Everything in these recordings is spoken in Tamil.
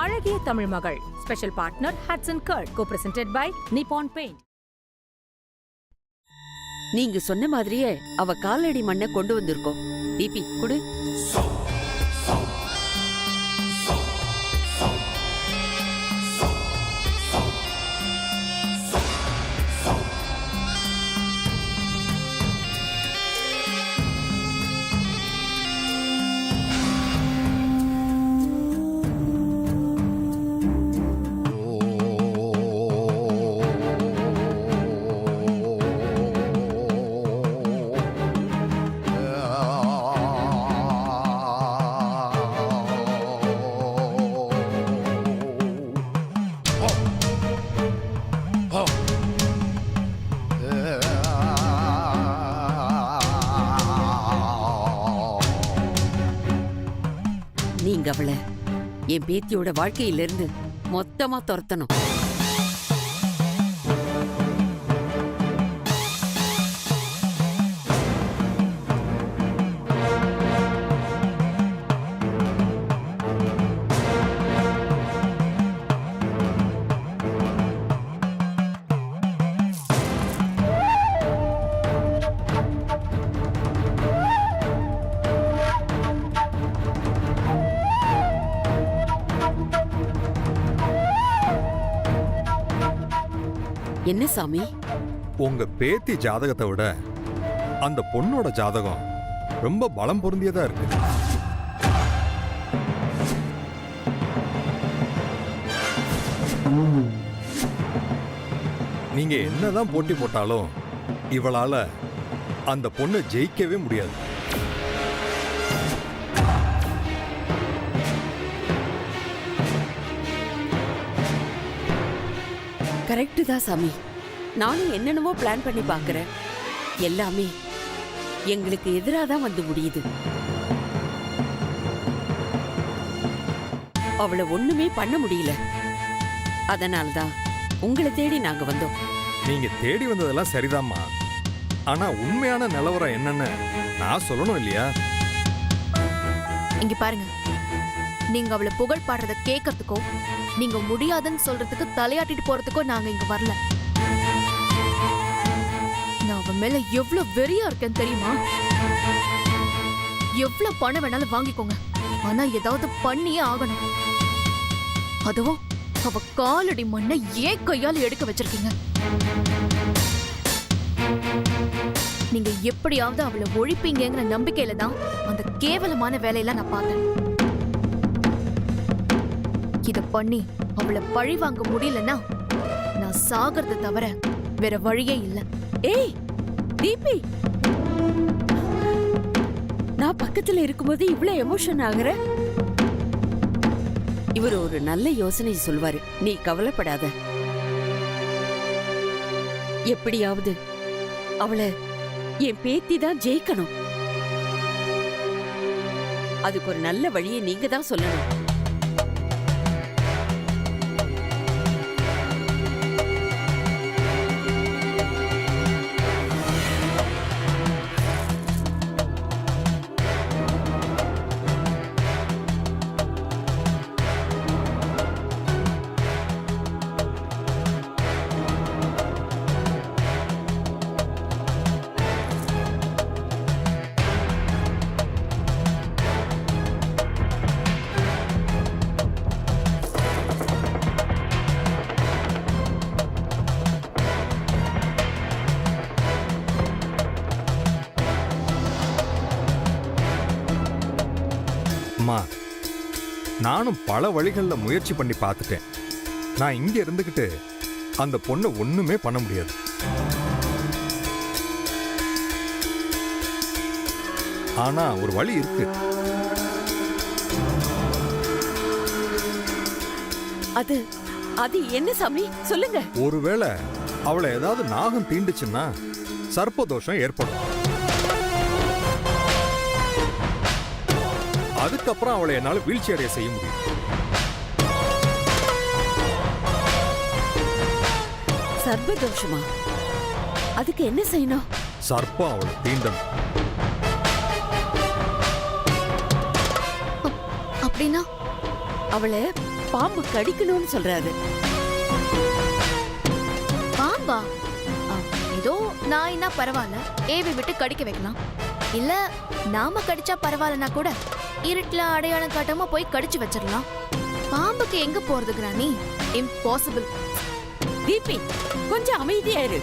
அழகிய தமிழ் மகள். Special partner Hatsun curd. Co-presented by Nippon Paint. நீங்க சொன்ன மாதிரியே அவ காலடி மண்ணை கொண்டு வந்திருக்கோம். டிபி குடு. நீங்க அவளை என் பேத்தியோட வாழ்க்கையிலிருந்து மொத்தமா துரத்தணும். என்ன சாமி? உங்க பேத்தி ஜாதகத்தை விட அந்த பொண்ணோட ஜாதகம் ரொம்ப பலம் பொருந்தியதா இருக்கு. நீங்க என்னதான் போட்டி போட்டாலும் இவளால அந்த பொண்ணை ஜெயிக்கவே முடியாது. கரெக்டு தான் சாமி. நானும் என்னென்னவோ பிளான் பண்ணி பார்க்கறேன். எல்லாமே எங்களுக்கு எதிராக தான் வந்து முடியுது. அவளை ஒண்ணுமே பண்ண முடியல. அதனால்தான் உங்களை தேடி நாங்க வந்தோம். நீங்க தேடி வந்ததெல்லாம் சரிதாம்மா. ஆனா உண்மையான நிலவரம் என்னன்னு நான் சொல்லணும் இல்லையா? இங்க பாருங்க, நீங்க அவளை புகழ் பாடுறத கேட்கறதுக்கோ நீங்க முடியாதுன்னு சொல்றதுக்கு தலையாட்டிட்டு போறதுக்கோ நாங்க இங்க வரல. நான் அவ மேல எவ்வளவு வெறியா இருக்கேன்னு தெரியுமா? எவ்வளவு பணம் வேணாலும் வாங்கிக்கோங்க, ஆனா ஏதாவது பண்ணியே ஆகணும். அதுவும் அவ காலடி மண்ணை ஏன் கையால எடுக்க வச்சிருக்கீங்க. நீங்க எப்படியாவது அவளை ஒழிப்பீங்கிற நம்பிக்கையில தான் அந்த கேவலமான வேலையெல்லாம் நான் பார்த்தேன். இத பண்ணி அவளை பழி வாங்க முடியலன்னா நான் சாகிறத தவிர வேற வழியே இல்ல. ஏய் தீபி, நான் பக்கத்துல இருக்கும்போது இவ்வளவு எமோஷன் ஆகுற? இவர் ஒரு நல்ல யோசனை சொல்வாரு, நீ கவலைப்படாத. எப்படியாவது அவளை என் பேத்தி தான் ஜெயிக்கணும். அதுக்கு ஒரு நல்ல வழியை நீங்க தான் சொல்லணும். அம்மா, நானும் பல வழிகளில் முயற்சி பண்ணி பார்த்துட்டேன். நான் இங்க இருந்துகிட்டு அந்த பொண்ணை ஒண்ணுமே பண்ண முடியாது. ஆனா ஒரு வழி இருக்கு. அது அது என்ன சாமி சொல்லுங்க. ஒருவேளை அவளை ஏதாவது நாகம் தீண்டுச்சுன்னா சர்ப்பதோஷம் ஏற்படும். அதுக்கப்புறம் அவளை என்னால வீழ்ச்சி அடைய செய்ய முடியும். சர்ப்பதோஷமா? அதுக்கு என்ன செய்யணும்? சர்ப்பம் அவளை தீண்டணும். அப்படின்னா அவளை பாம்பு கடிக்கணும்னு சொல்றாரு. பாம்பா? ஏதோ நாய்னா பரவாயில்ல, ஏவி விட்டு கடிக்க வைக்கலாம். இல்ல நாம கடிச்சா பரவாயில்லனா கூட இருட்டுல அடையாளம் காட்டாம போய் கடிச்சு வச்சிடலாம். பாம்புக்கு எங்க போறது கிராணி? இம்பாசிபிள். தீபி, கொஞ்சம் அமைதியா இரு.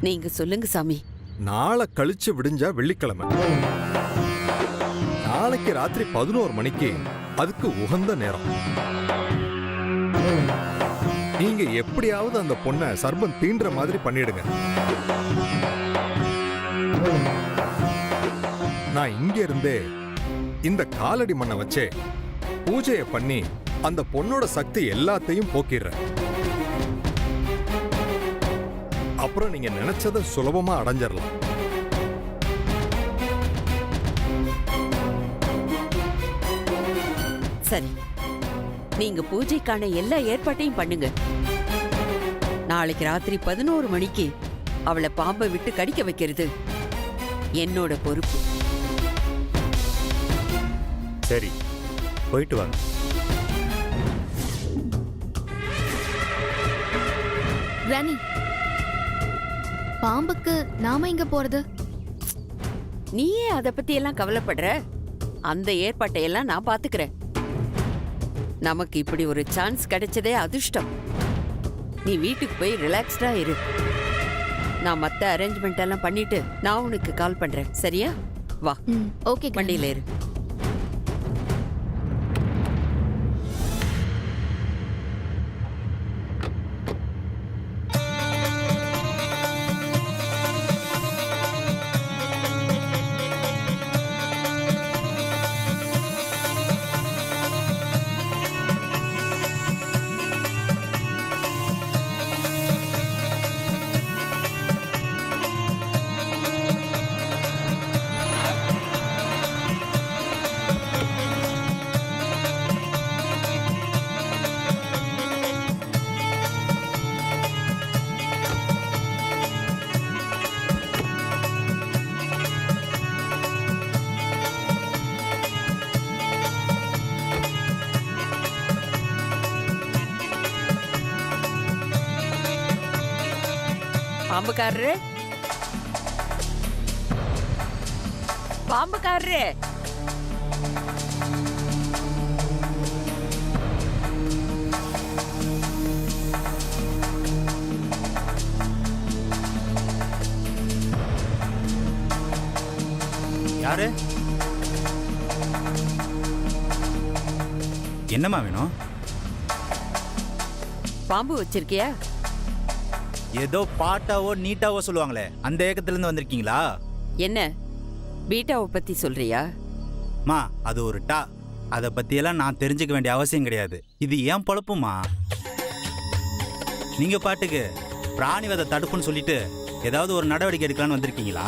நீங்க சொல்லுங்க சாமி. நாளை கழிச்சு விடிஞ்சா வெள்ளிக்கிழமை. நாளைக்கு ராத்திரி 11 மணிக்கு அதுக்கு உகந்த நேரம். நீங்க எப்படியாவது அந்த பொண்ணை சர்பம் தீண்டுற மாதிரி பண்ணிடுங்க. நான் இங்க இருந்தே இந்த காலடி மண்ணை வச்சே பூஜையை பண்ணி அந்த பொண்ணோட சக்தி எல்லாத்தையும் போக்கிடுறேன். அப்புறம் நீங்க நினைச்சதை சுலபமா அடைஞ்சிடலாம். சரி, நீங்க பூஜைக்கான எல்லா ஏற்பாட்டையும் பண்ணுங்க. நாளைக்கு ராத்திரி 11 மணிக்கு அவளை பாம்பை விட்டு கடிக்க வைக்கிறது என்னோட பொறுப்பு. சரி, போயிட்டு வாங்க. கிராணி, பாம்புக்கு நாம எங்க போறது? நீயே அத பத்தி எல்லாம் கவலைப்படுற? அந்த ஏற்பாட்டை எல்லாம் நான் பாத்துக்கிறேன். நமக்கு இப்படி ஒரு சான்ஸ் கிடைச்சதே அதிர்ஷ்டம். நீ வீட்டுக்கு போய் ரிலாக்ஸ்டா இரு. நான் மத்த அரேஞ்ச்மெண்ட் எல்லாம் பண்ணிட்டு நான் உனக்கு கால் பண்றேன். சரியா? வா, ஓகே. வண்டியில இரு. பாம்புக்காரரு, பாம்புக்காரரு, யாரு? என்னம்மா வேணும்? பாம்பு வச்சிருக்கியா? ஏதோ பாட்டாவோ நீட்டாவோ சொல்லுவாங்களே, அந்த ஏக்கத்துல இருந்து வந்திருக்கீங்களா? என்ன பீட்டாவை பத்தி சொல்றியா? மா, அது ஒரு டா. அதை பத்தியெல்லாம் நான் தெரிஞ்சுக்க வேண்டிய அவசியம் கிடையாது. இது ஏன் பொழப்புமா? நீங்க பாட்டுக்கு பிராணிவதை தடுப்புன்னு சொல்லிட்டு ஏதாவது ஒரு நடவடிக்கை எடுக்கலான்னு வந்திருக்கீங்களா?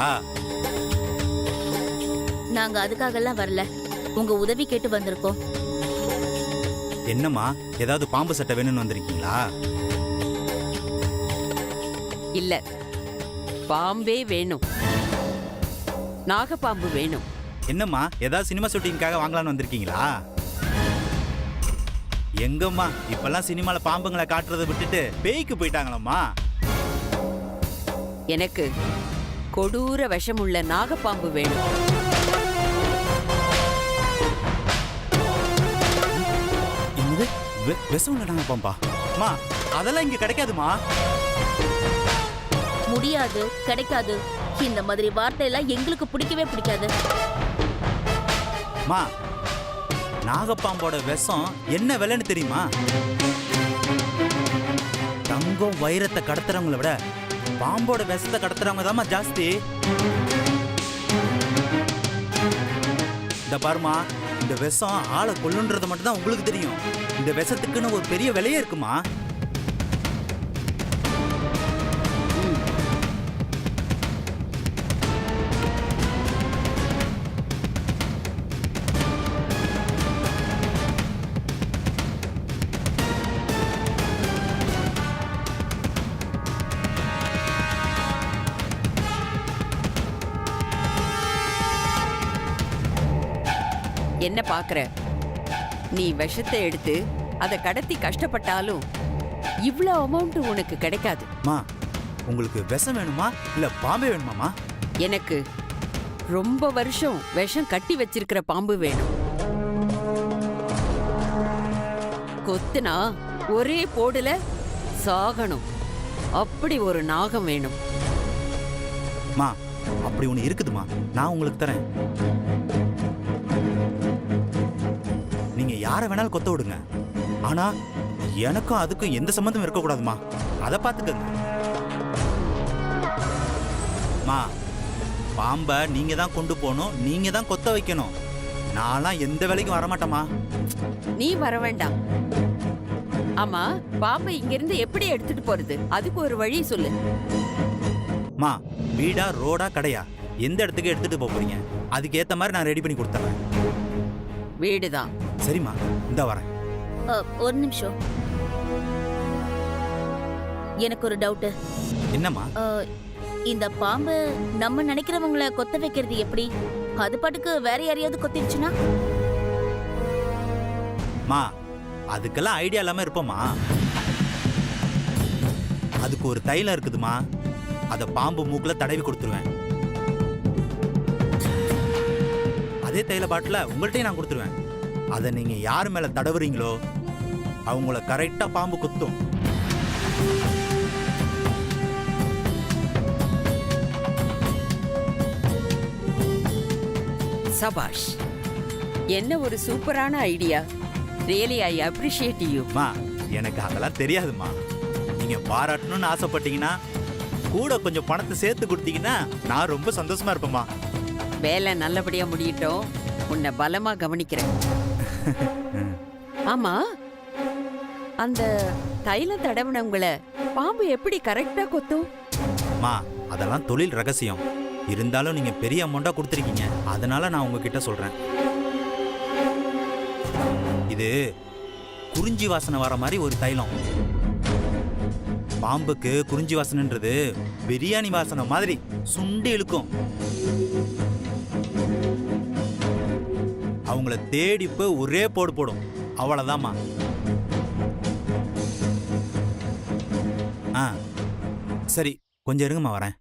நாங்க அதுக்காகலாம் வரல, உங்க உதவி கேட்டு வந்திருக்கோம். என்னம்மா, ஏதாவது பாம்பு சட்டை வேணும்னு வந்திருக்கீங்களா? இல்ல, பாம்பே வேணும். நாகப்பாம்பு வேணும். என்னம்மா, ஏதாவது சினிமா ஷூட்டிங்காக வாங்கலான்னு வந்திருக்கீங்களா? எங்கம்மா, இப்பெல்லாம் சினிமால பாம்புங்களை காட்டுறதை விட்டுட்டு பேய்க்கு போயிட்டாங்களம்மா. எனக்கு கொடூர விஷமுள்ள நாகப்பாம்பு வேணும். என்னது? விஷம் உள்ள நாகப்பாம்பா? அம்மா, அதெல்லாம் இங்க கிடைக்காதுமா. முடியாது, கிடைக்காது, இந்த மாதிரி வார்த்தையெல்லாம் எங்களுக்கு பிடிக்கவே பிடிக்காது. மா, நாகப்பாம்போட விஷம் என்ன விலைன்னு தெரியுமா? தங்கம் வைரத்தை கடத்துறவங்கள விட பாம்போட விஷத்தை கடத்துறவங்க தான்மா ஜாஸ்தி. இந்த பாருமா, இந்த விஷம் ஆளை கொல்லுன்றது மட்டும் தான் உங்களுக்கு தெரியும். இந்த விஷத்துக்குன்னு ஒரு பெரிய விலையே இருக்குமா. என்ன பாக்குற? நீ விஷத்தை எடுத்து அதை கடத்தி கஷ்டப்பட்டாலும் இவ்ளோ அமௌண்ட் உனக்கு கிடைக்காது. மா, உங்களுக்கு விஷம் வேணுமா இல்ல பாம்பே வேணுமாமா? எனக்கு ரொம்ப வருஷம் விஷம் கட்டி வச்சிருக்கிற பாம்பு வேணும். கொத்துனா ஒரே போடுல சாகணும். அப்படி ஒரு நாகம் வேணும். மா, அப்படி ஒண்ணு இருக்குதுமா, நான் உங்களுக்கு தரேன். நீங்க யாரை வேணாலும் கொத்த விடுங்க, ஆனா எனக்கும் அதுக்கும் எந்த சம்பந்தம் இருக்கக்கூடாதுமா. அதை பார்த்துக்கங்க. மா, பாம்பை நீங்க தான் கொண்டு போகணும், நீங்க தான் கொத்த வைக்கணும். நான்லாம் எந்த வேலைக்கும் வரமாட்டேமா. நீ வர வேண்டாம். ஆமா, பாம்பை இங்கிருந்து எப்படி எடுத்துட்டு போறது? அதுக்கு ஒரு வழி சொல்லு. மா, வீடா ரோடா கடையா எந்த இடத்துக்கு எடுத்துட்டு போக போறீங்க? அதுக்கு ஏத்த மாதிரி நான் ரெடி பண்ணி கொடுத்துறேன். வீடுதான். சரிம்மா, இந்த வரேன். ஒரு நிமிஷம், எனக்கு ஒரு டவுட். என்னம்மா? இந்த பாம்பு நம்ம நினைக்கிறவங்கள கொத்த வைக்கிறது எப்படி? அது பாட்டுக்கு வேற யாரையாவது கொத்திடுச்சுன்னா? மா, அதுக்கெல்லாம் ஐடியா இல்லாம இருப்போமா? அதுக்கு ஒரு தைலம் இருக்குதுமா, அத பாம்பு மூக்குல தடவி கொடுத்துருவேன். அதே தைல பாட்டில உங்கள்கிட்டயும் நான் கொடுத்துருவேன். அதை நீங்க யாரு மேல தடவுறீங்களோ அவங்கள கரெக்டா பாம்பு குத்தும். சபாஷ், என்ன ஒரு சூப்பரான idea. Really I appreciate you. மா, எனக்கு அதெல்லாம் தெரியாதுமா. நீங்க பாராட்டணும்னு ஆசைப்பட்டீங்கன்னா கூட கொஞ்சம் பணத்தை சேர்த்து கொடுத்தீங்கன்னா நான் ரொம்ப சந்தோஷமா இருப்பேம்மா. வேலை நல்லபடியா முடியட்டும். உன்னை பலமா கவனிக்கிறேன். ஆமா, அந்த தைலம் தடவினவங்களை பாம்பு எப்படி கரெக்டா கொத்தும்? மா, அதெல்லாம் தொழில் ரகசியம். இருந்தாலும் நீங்க பெரிய அமௌண்டா கொடுத்துருக்கீங்க, அதனால நான் உங்ககிட்ட சொல்றேன். இது குறிஞ்சி வாசனை வர மாதிரி ஒரு தைலம். பாம்புக்கு குறிஞ்சி வாசனைன்றது பிரியாணி வாசனை மாதிரி சுண்டி இழுக்கும். அவங்கள தேடி போய் ஒரே போடு போடும். அவ்வளவுதாம்மா. சரி, கொஞ்சம் இருங்கம்மா, வரேன்.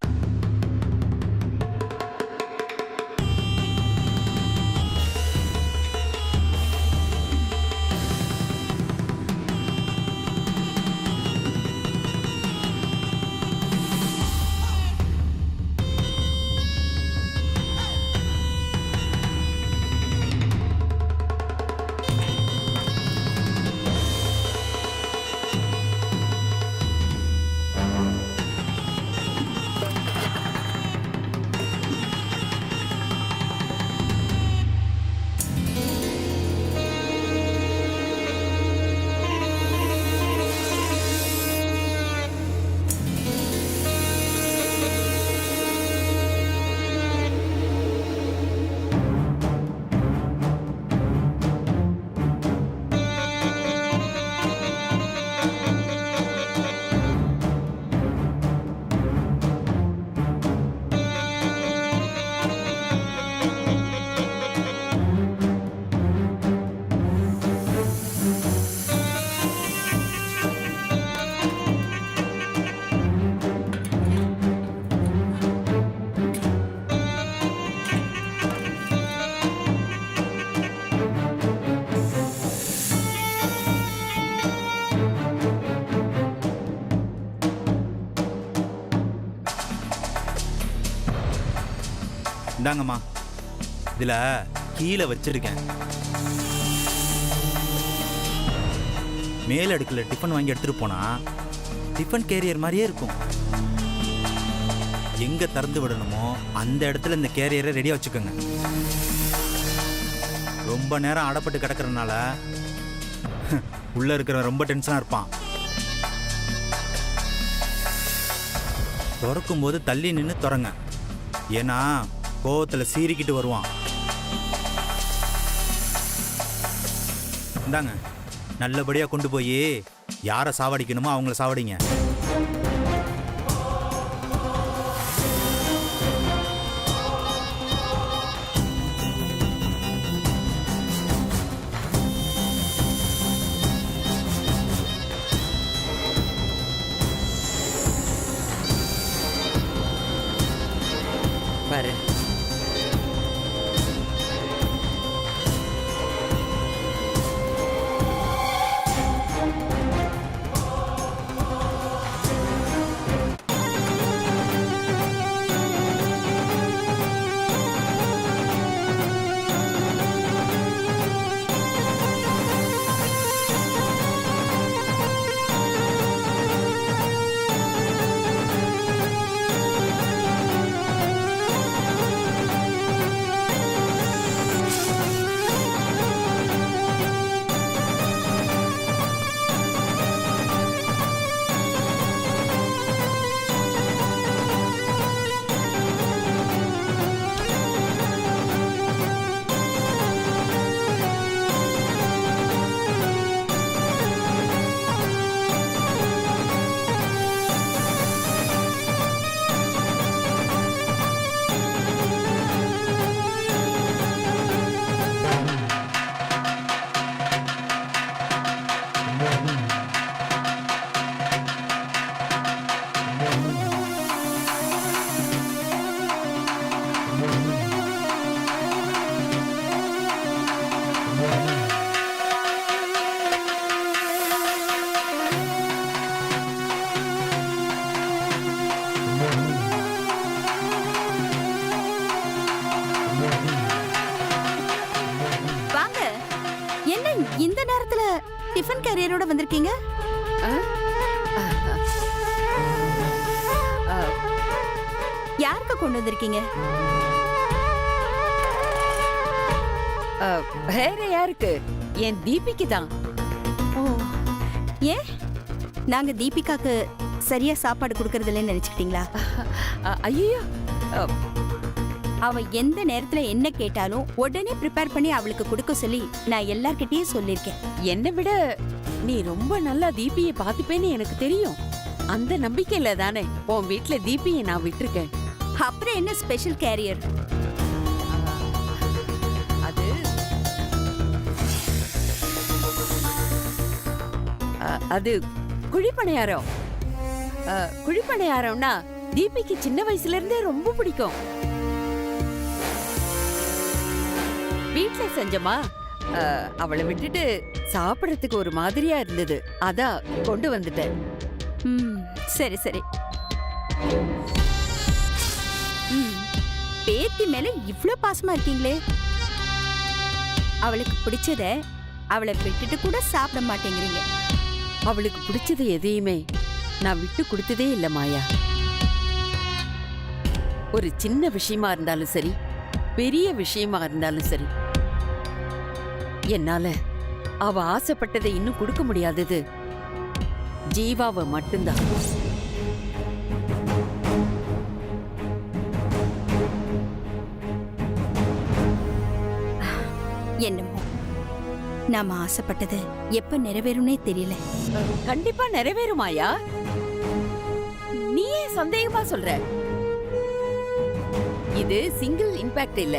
இந்தாங்கம்மா, இதுல கீழே வச்சிருக்கேன். மேல் அடுக்குல டிஃபன் வாங்கி எடுத்துட்டு போனா டிஃபன் கேரியர் மாதிரியே இருக்கும். எங்க திறந்து விடணுமோ அந்த இடத்துல இந்த கேரியரை ரெடியா வச்சுக்கோங்க. ரொம்ப நேரம் அடப்பட்டு கிடக்கிறதுனால உள்ள இருக்கிற ரொம்ப டென்ஷனா இருப்பான். திறக்கும் போது தள்ளி நின்று திறங்க, ஏன்னா கோவத்துல சீறிக்கிட்டு வருவான். இந்தாங்க, நல்லபடியா கொண்டு போய் யாரை சாவடிக்கணுமோ அவங்கள சாவடிங்க. இந்த நேரத்துல டிஃபன் கேரியரோட வந்திருக்கீங்க? யாருக்கு கொண்டு வந்திருக்கீங்க? வேற யாருக்கு? என் தீபிக்கு தான். ஓ, ஏன் நாங்க தீபிகாக்கு சரியா சாப்பாடு கொடுக்கறது இல்லைன்னு நினைச்சுக்கிட்டீங்களா? ஐயோ, அவ எந்த நேரத்துல என்ன கேட்டாலும் உடனே ப்ரிப்பேர் பண்ணி அவளுக்கு கொடுக்க சொல்லி நான் எல்லார்கிட்டயும் சொல்லியிருக்கேன். என்னை விட நீ ரொம்ப நல்லா தீபியை பார்த்துப்பேன்னு எனக்கு தெரியும். அந்த நம்பிக்கையில தானே உன் வீட்டுல தீபியை நான் விட்டுருக்கேன். அப்புறம் என்ன ஸ்பெஷல் கேரியர்? அது அது குழிப்பணியாரம். குழிப்பணியாரம்னா தீபிக்கு சின்ன வயசுல இருந்தே ரொம்ப பிடிக்கும். வீட்ல செஞ்சமா, அவளை விட்டுட்டு சாப்பிடறதுக்கு ஒரு மாதிரியா இருந்தது, அதான் கொண்டு வந்துட்டேன். சரி சரி. பேத்தி மேல இவ்ளோ பாசமா இருக்கீங்களே. அவளுக்கு பிடிச்சத அவளை விட்டுட்டு கூட சாப்பிட மாட்டேங்கிறீங்க. அவளுக்கு பிடிச்சது எதையுமே நான் விட்டு கொடுத்ததே இல்ல மாயா. ஒரு சின்ன விஷயமா இருந்தாலும் சரி, பெரிய விஷயமா இருந்தாலும் சரி, என்னால அவ ஆசைப்பட்டதை இன்னும் கொடுக்க முடியாதது ஜீவாவை மட்டும்தான். என்னமோ நாம ஆசைப்பட்டது எப்ப நிறைவேறும்னே தெரியல. கண்டிப்பா நிறைவேறுமாயா? நீயே சந்தேகமா சொல்ற? இது சிங்கிள் இம்பாக்ட் இல்ல,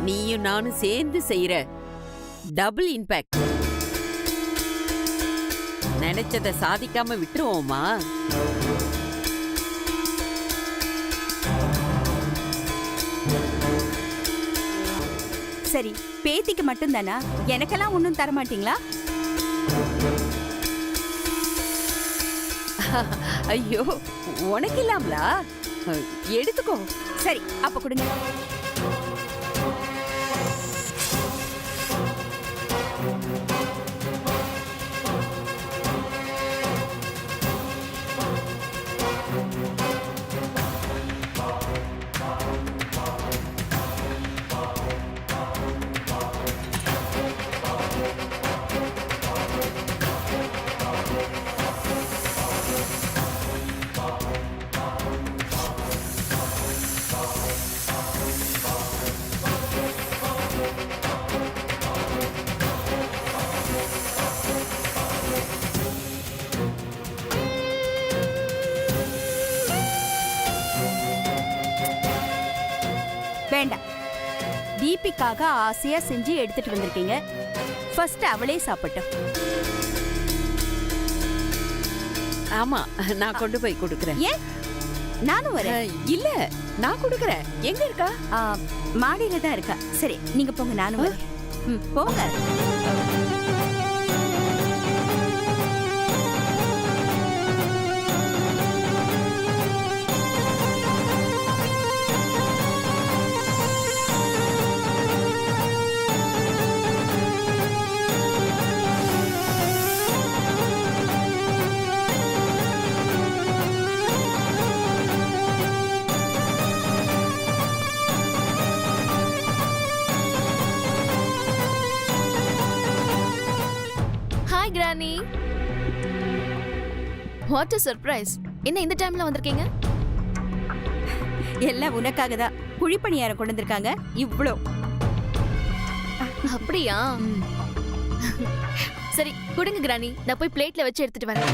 நீயும் நானும் சேர்ந்து செய்யற டபுள் இம்பாக்ட். நினைச்சத சாதிக்காம விட்டுருவோமா? சரி, பேத்திக்கு மட்டும் தானா? எனக்கெல்லாம் ஒன்னும் தர மாட்டீங்களா? ஐயோ, உனக்கு இல்லாமலா? எடுத்துக்கோ. சரி, அப்ப கொடுங்க. வேண்டாம். தீபிக்காக ஆசையா செஞ்சு எடுத்துட்டு வந்திருக்கீங்க. ஃபர்ஸ்ட் அவளே சாப்பிட்டோம். ஆமா, நான் கொண்டு போய் கொடுக்கறேன். ஏன்? நானும் வரேன். இல்ல, நான் கொடுக்கறேன். எங்க இருக்கா? மாடியில தான் இருக்கா. சரி, நீங்க போங்க, நானும் வரேன். போங்க. Hi granny. What a surprise. என்ன இந்த டைம்ல வந்திருக்கீங்க? எல்லாம் உனக்காக தான். குழிப்பணியாரம் கொண்டு வந்திருக்காங்க. இவ்ளோ. அப்படியா? சரி, கொடுங்க கிரானி, நான் போய் பிளேட்ல வச்சு எடுத்துட்டு வரேன்.